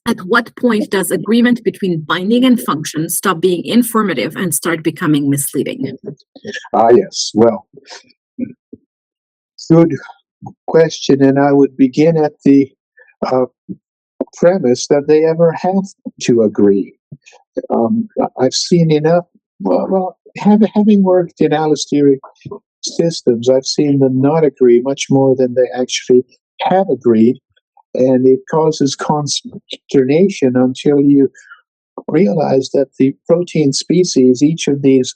At what point does agreement between binding and function stop being informative and start becoming misleading? Yes. Well, good question. And I would begin at the uh, premise that they ever have to agree. I've seen enough. Having worked in allosteric systems, I've seen them not agree much more than they actually have agreed, and it causes consternation until you realize that the protein species each of these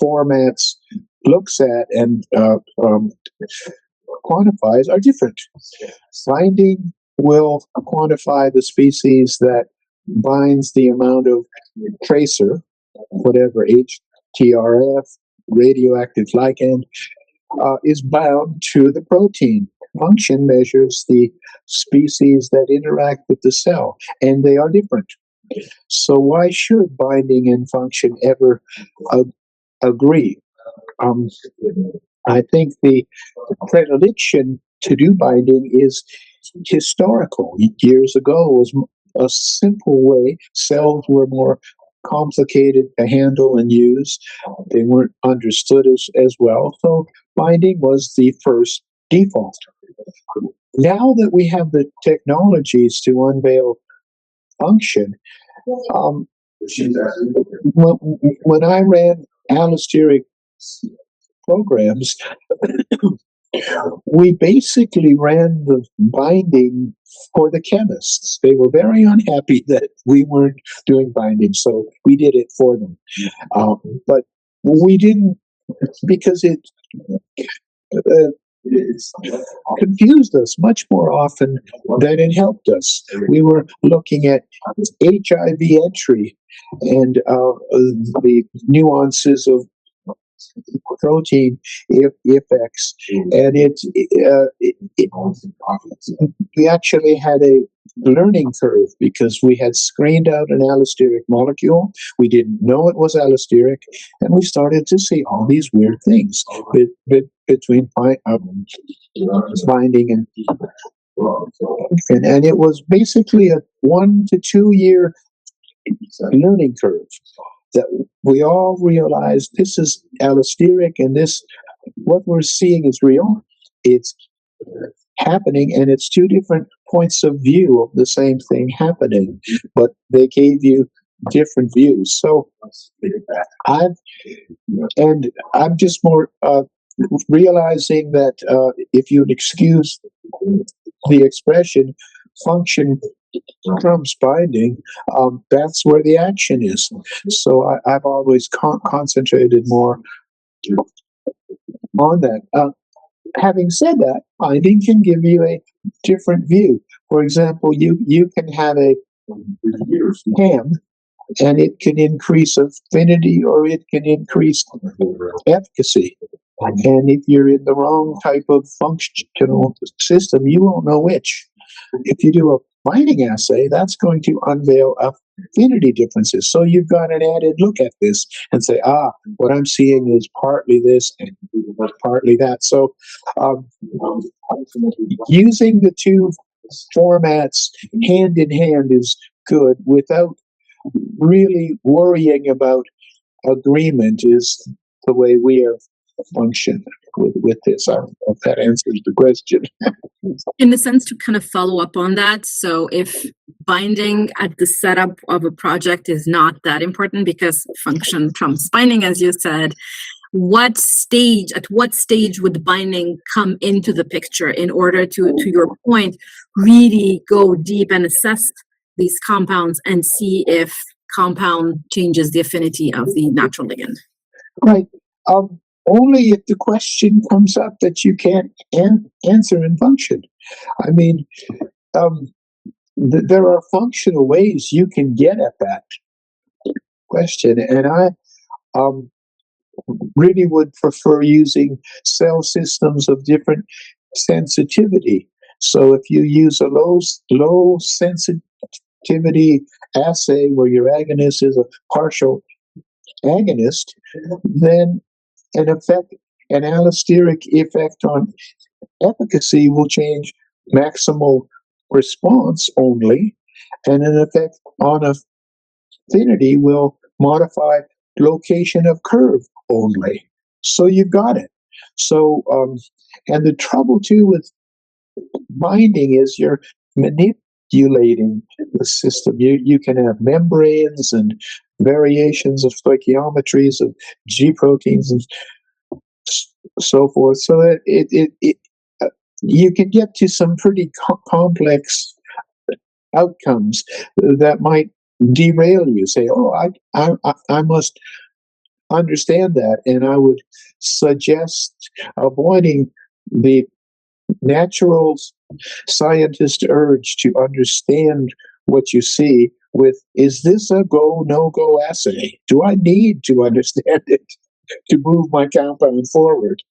formats looks at and quantifies are different. Binding will quantify the species that binds the amount of tracer, whatever HTRF, radioactive ligand, is bound to the protein. Function measures the species that interact with the cell, and they are different. So why should binding and function ever agree? I think the predilection to do binding is historical. Years ago was a simple way. Cells were more complicated to handle and use. They weren't understood as well. So binding was the first default. Now that we have the technologies to unveil function, when I ran allosteric programs, we basically ran the binding for the chemists. They were very unhappy that we weren't doing binding, so we did it for them. But we didn't, because it confused us much more often than it helped us. We were looking at HIV entry and the nuances of protein effects, and we actually had a learning curve because we had screened out an allosteric molecule. We didn't know it was allosteric, and we started to see all these weird things between binding and it was basically a 1 to 2 year learning curve that we all realized this is allosteric and this, what we're seeing is real. It's happening, and it's two different points of view of the same thing happening, but they gave you different views. So I'm just more realizing that if you'd excuse the expression, function trumps binding, that's where the action is. So I've always concentrated more on that. Having said that, binding can give you a different view. For example, you can have a ham, and it can increase affinity or it can increase efficacy. And if you're in the wrong type of functional system, you won't know which. If you do a binding assay, that's going to unveil affinity differences. So you've got an added look at this and say, what I'm seeing is partly this and partly that. So using the two formats hand in hand is good without really worrying about agreement is the way we have functioned with this. I don't know if that answers the question. In the sense to kind of follow up on that, so if binding at the setup of a project is not that important because function trumps binding, as you said, at what stage would binding come into the picture in order to your point, really go deep and assess these compounds and see if compound changes the affinity of the natural ligand? Right. Only if the question comes up that you can't answer in function. I mean, there are functional ways you can get at that question, and I really would prefer using cell systems of different sensitivity. So if you use a low sensitivity assay where your agonist is a partial agonist, then an allosteric effect on efficacy will change maximal response only, and an effect on affinity will modify location of curve only. So you've got it. So, and the trouble too with binding is you're manipulating the system. You can have membranes and variations of stoichiometries of G proteins and so forth, so that you can get to some pretty complex outcomes that might derail you. Say, oh, I must understand that, and I would suggest avoiding the natural scientist urge to understand what you see with, is this a go, no go assay? Do I need to understand it to move my compound forward?